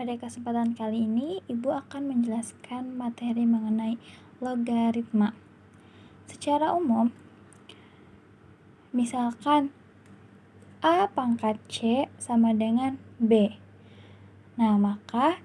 Pada kesempatan kali ini, Ibu akan menjelaskan materi mengenai logaritma. Secara umum, misalkan A pangkat C sama dengan B. Nah, maka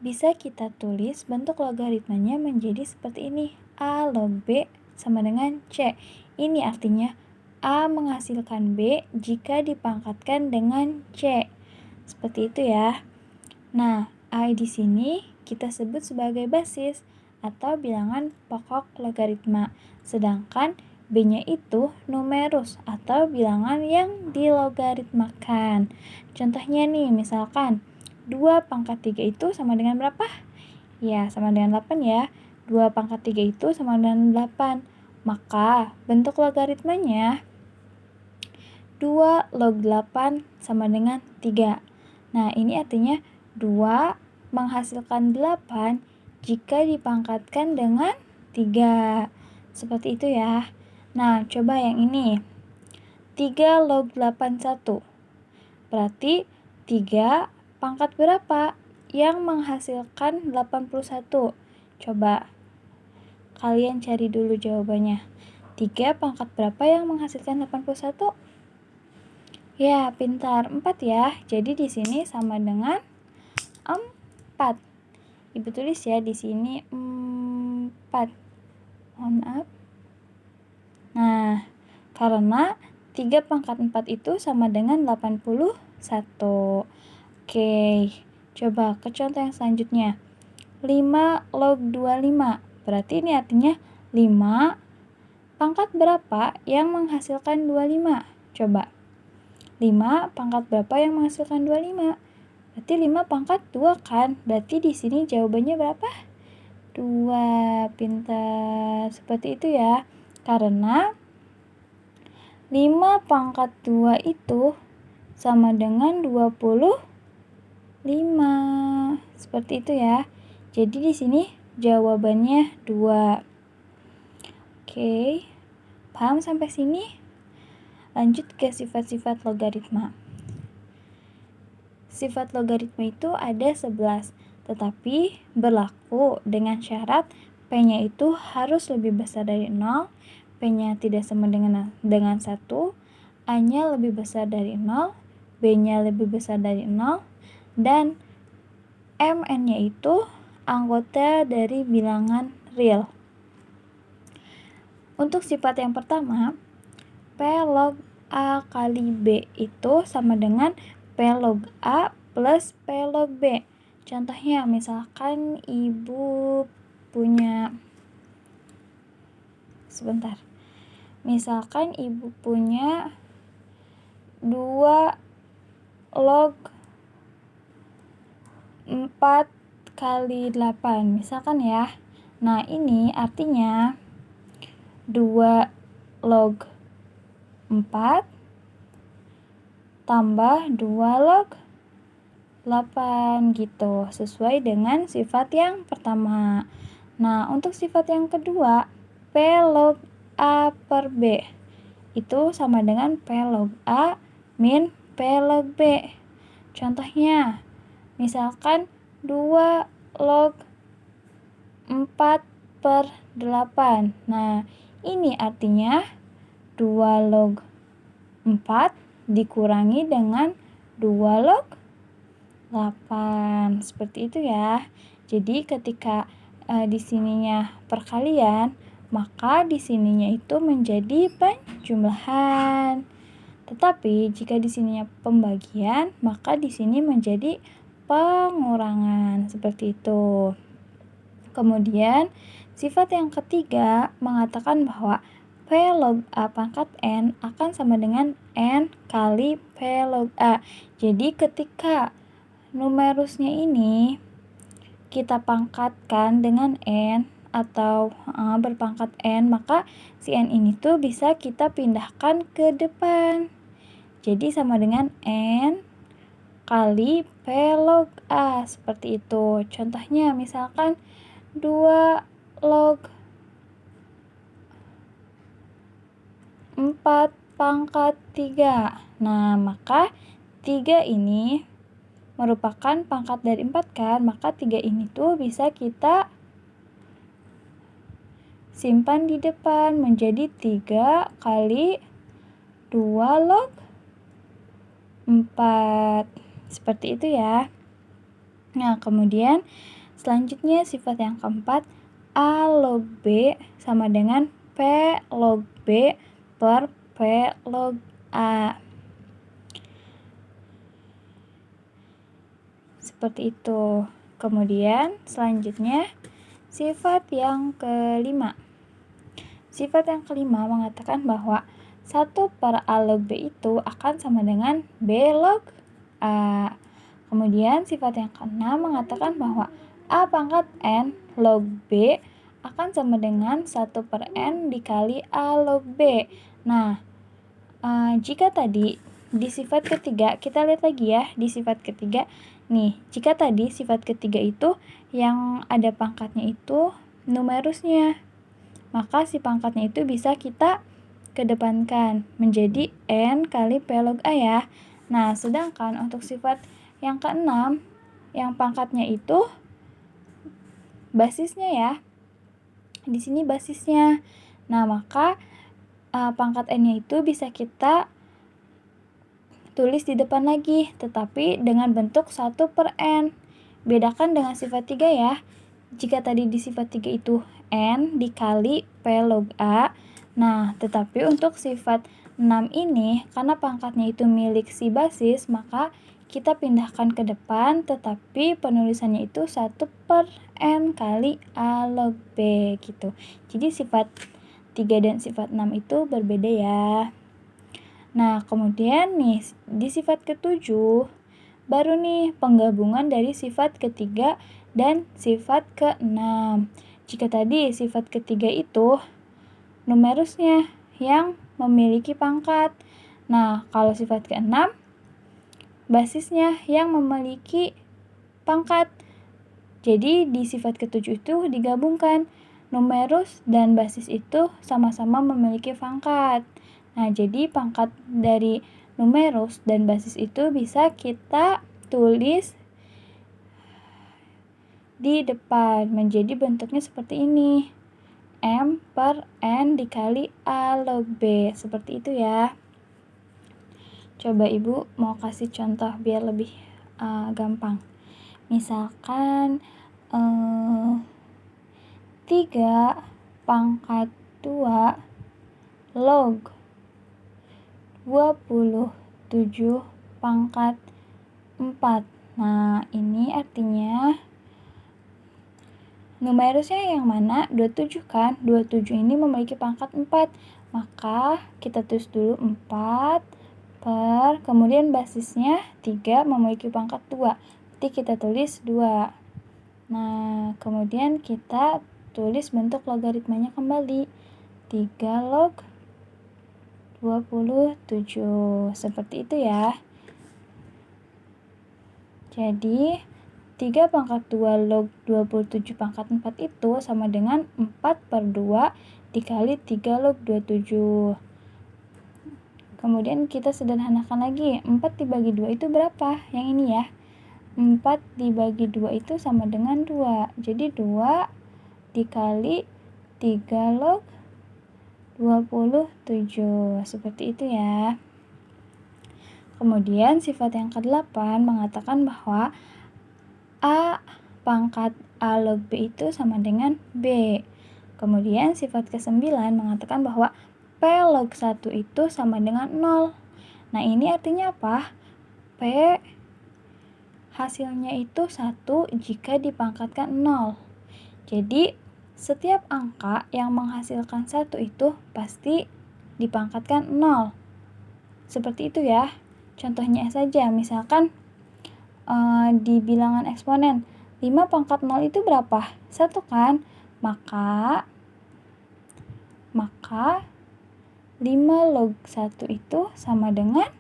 bisa kita tulis bentuk logaritmanya menjadi seperti ini. A log B sama dengan C. Ini artinya A menghasilkan B jika dipangkatkan dengan C. Seperti itu ya. Nah, A di sini kita sebut sebagai basis atau bilangan pokok logaritma. Sedangkan B-nya itu numerus atau bilangan yang dilogaritmakan. Contohnya nih, misalkan 2 pangkat 3 itu sama dengan berapa? Ya, sama dengan 8 ya. 2 pangkat 3 itu sama dengan 8. Maka bentuk logaritmanya 2 log 8 sama dengan 3. Nah, ini artinya 2 menghasilkan 8 jika dipangkatkan dengan 3. Seperti itu ya. Nah, coba yang ini. 3 log 81. Berarti 3 pangkat berapa yang menghasilkan 81? Coba kalian cari dulu jawabannya. 3 pangkat berapa yang menghasilkan 81? Ya, pintar. 4 ya. Jadi di sini sama dengan 4. Ibu tulis ya di sini 4. Mohon maaf. Nah, karena 3 pangkat 4 itu sama dengan 81. Oke, coba ke contoh yang selanjutnya. 5 log 25. Berarti ini artinya 5 pangkat berapa yang menghasilkan 25? Coba. 5 pangkat berapa yang menghasilkan 25? Berarti 5 pangkat 2 kan? Berarti di sini jawabannya berapa? 2. Pintar. Seperti itu ya. Karena 5 pangkat 2 itu sama dengan 25. Seperti itu ya. Jadi di sini jawabannya 2. Oke. Paham sampai sini? Lanjut ke sifat-sifat logaritma. Sifat logaritma itu ada 11, tetapi berlaku dengan syarat P-nya itu harus lebih besar dari 0, P-nya tidak sama dengan 1, A-nya lebih besar dari 0, B-nya lebih besar dari 0, dan Mn-nya itu anggota dari bilangan real. Untuk sifat yang pertama, P log A kali B itu sama dengan P log A plus P log B. Contohnya, misalkan ibu punya Misalkan ibu punya 2 log 4 kali 8. Misalkan ya. Nah, ini artinya 2 log 4 tambah 2 log 8 gitu, sesuai dengan sifat yang pertama. Nah, untuk sifat yang kedua, P log A per B itu sama dengan P log A min P log B. Contohnya, misalkan 2 log 4 per 8. Nah, ini artinya 2 log 4 dikurangi dengan 2 log 8. Seperti itu ya. Jadi ketika di sininya perkalian, maka di sininya itu menjadi penjumlahan. Tetapi jika di sininya pembagian, maka di sini menjadi pengurangan. Seperti itu. Kemudian, sifat yang ketiga mengatakan bahwa P log A pangkat N akan sama dengan N kali P log A. Jadi ketika numerusnya ini kita pangkatkan dengan N atau berpangkat N, maka si N ini tuh bisa kita pindahkan ke depan. Jadi sama dengan N kali P log A. Seperti itu. Contohnya misalkan 2 log 4 pangkat 3. Nah, maka 3 ini merupakan pangkat dari 4 kan, maka 3 ini tuh bisa kita simpan di depan menjadi 3 kali 2 log 4. Seperti itu ya. Nah, kemudian selanjutnya sifat yang keempat, A log B sama dengan P log B per P log A. Seperti itu. Kemudian selanjutnya sifat yang kelima. Sifat yang kelima mengatakan bahwa 1 per A log B itu akan sama dengan B log A. Kemudian sifat yang keenam mengatakan bahwa A pangkat N log B akan sama dengan 1 per N dikali A log B. Nah, jika tadi di sifat ketiga, kita lihat lagi ya di sifat ketiga. Nih, jika tadi sifat ketiga itu yang ada pangkatnya itu numerusnya, maka si pangkatnya itu bisa kita kedepankan menjadi N kali P log A ya. Nah, sedangkan untuk sifat yang keenam, yang pangkatnya itu basisnya ya. Di sini basisnya. Nah, maka pangkat N-nya itu bisa kita tulis di depan lagi, tetapi dengan bentuk 1 per N. Bedakan dengan sifat 3 ya. Jika tadi di sifat 3 itu N dikali P log A. Nah, tetapi untuk sifat 6 ini, karena pangkatnya itu milik si basis, maka kita pindahkan ke depan, tetapi penulisannya itu 1 per N kali A log B gitu. Jadi sifat 3 dan sifat 6 itu berbeda ya. Nah, kemudian nih di sifat ketujuh, baru nih penggabungan dari sifat ketiga dan sifat keenam. Jika tadi sifat ketiga itu numerusnya yang memiliki pangkat. Nah, kalau sifat keenam basisnya yang memiliki pangkat. Jadi di sifat ketujuh itu digabungkan, numerus dan basis itu sama-sama memiliki pangkat. Nah, jadi pangkat dari numerus dan basis itu bisa kita tulis di depan menjadi bentuknya seperti ini, M per N dikali A log B, seperti itu ya. Coba Ibu mau kasih contoh biar lebih gampang. Misalkan 3 pangkat 2 log 27 pangkat 4. Nah, ini artinya numerusnya yang mana? 27 kan? 27 ini memiliki pangkat 4. Maka kita tulis dulu 4 per, kemudian basisnya 3 memiliki pangkat 2. Berarti kita tulis 2. Nah, kemudian kita tulis bentuk logaritmanya kembali. 3 log 27. Seperti itu ya. Jadi 3 pangkat 2 log 27 pangkat 4 itu sama dengan 4 per 2 dikali 3 log 27. Kemudian kita sederhanakan lagi. 4 dibagi 2 itu berapa? Yang ini ya. 4 dibagi 2 itu sama dengan 2. Jadi 2 dikali 3 log 27. Seperti itu ya. Kemudian sifat yang ke-8 mengatakan bahwa A pangkat A log B itu sama dengan B. Kemudian sifat ke-9 mengatakan bahwa P log 1 itu sama dengan 0. Nah, ini artinya apa? P hasilnya itu 1 jika dipangkatkan 0. Jadi, setiap angka yang menghasilkan 1 itu pasti dipangkatkan 0. Seperti itu ya. Contohnya saja, misalkan di bilangan eksponen 5 pangkat 0 itu berapa? 1 kan? Maka 5 log 1 itu sama dengan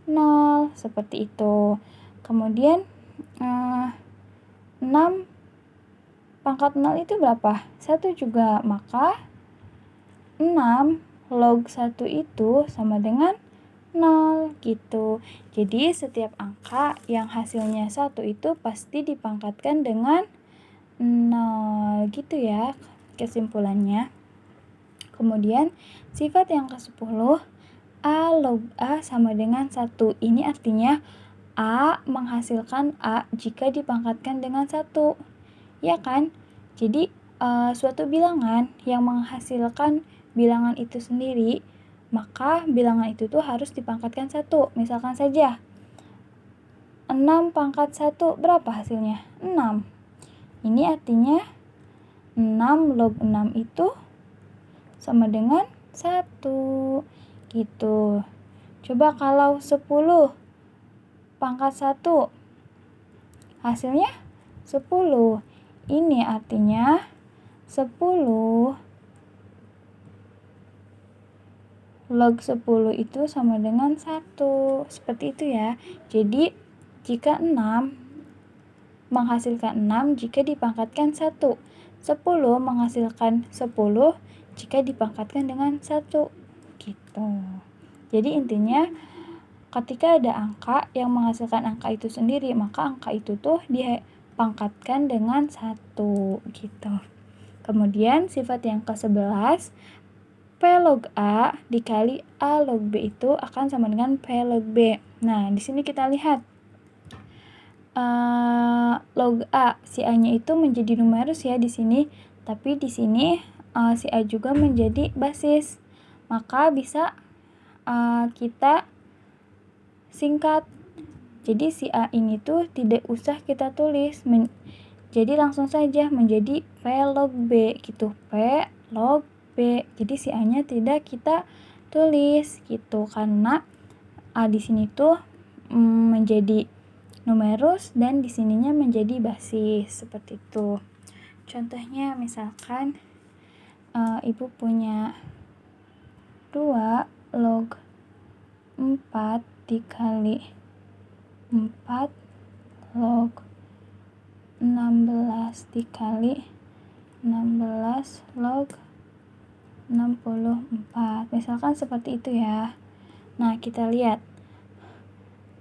0. Seperti itu. Kemudian 6 pangkat 0 itu berapa? 1 juga. Maka 6 log 1 itu sama dengan 0 gitu. Jadi setiap angka yang hasilnya 1 itu pasti dipangkatkan dengan 0 gitu ya kesimpulannya. Kemudian sifat yang ke-10, A log A sama dengan 1. Ini artinya A menghasilkan A jika dipangkatkan dengan 1. Ya kan? Jadi suatu bilangan yang menghasilkan bilangan itu sendiri, maka bilangan itu tuh harus dipangkatkan 1. Misalkan saja 6 pangkat 1 berapa hasilnya? 6. Ini artinya 6 log 6 itu sama dengan 1 gitu. Coba kalau 10 pangkat 1 hasilnya 10. Ini artinya 10 log 10 itu sama dengan 1. Seperti itu ya. Jadi jika 6 menghasilkan 6 jika dipangkatkan 1. 10 menghasilkan 10 jika dipangkatkan dengan 1. Gitu. Jadi intinya ketika ada angka yang menghasilkan angka itu sendiri, maka angka itu tuh dipangkatkan dengan 1 gitu. Kemudian sifat yang ke-11, P log A dikali A log B itu akan sama dengan P log B. Nah, di sini kita lihat log A, si A-nya itu menjadi numerus ya di sini, tapi di sini si A juga menjadi basis. Maka bisa kita singkat. Jadi si A ini tuh tidak usah kita tulis. Jadi langsung saja menjadi P log B gitu. P log B. Jadi si A-nya tidak kita tulis gitu karena A di sini tuh menjadi numerus dan di sininya menjadi basis seperti itu. Contohnya misalkan ibu punya 2 log 4 dikali 4 log 16 dikali 16 log 64. Misalkan seperti itu ya. Nah, kita lihat.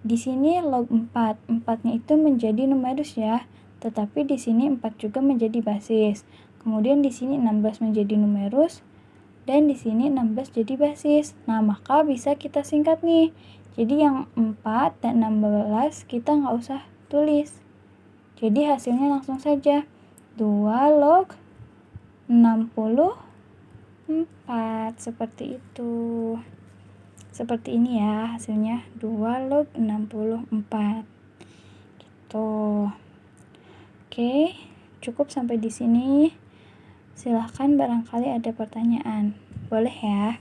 Di sini log 4. 4-nya itu menjadi numerus ya. Tetapi di sini 4 juga menjadi basis. Kemudian di sini 16 menjadi numerus dan di sini 16 jadi basis. Nah, maka bisa kita singkat nih. Jadi yang 4 dan 16 kita nggak usah tulis. Jadi hasilnya langsung saja 2 log 64. Seperti itu. Seperti ini ya hasilnya 2 log 64. Gitu. Oke, cukup sampai di sini. Silahkan barangkali ada pertanyaan. Boleh ya?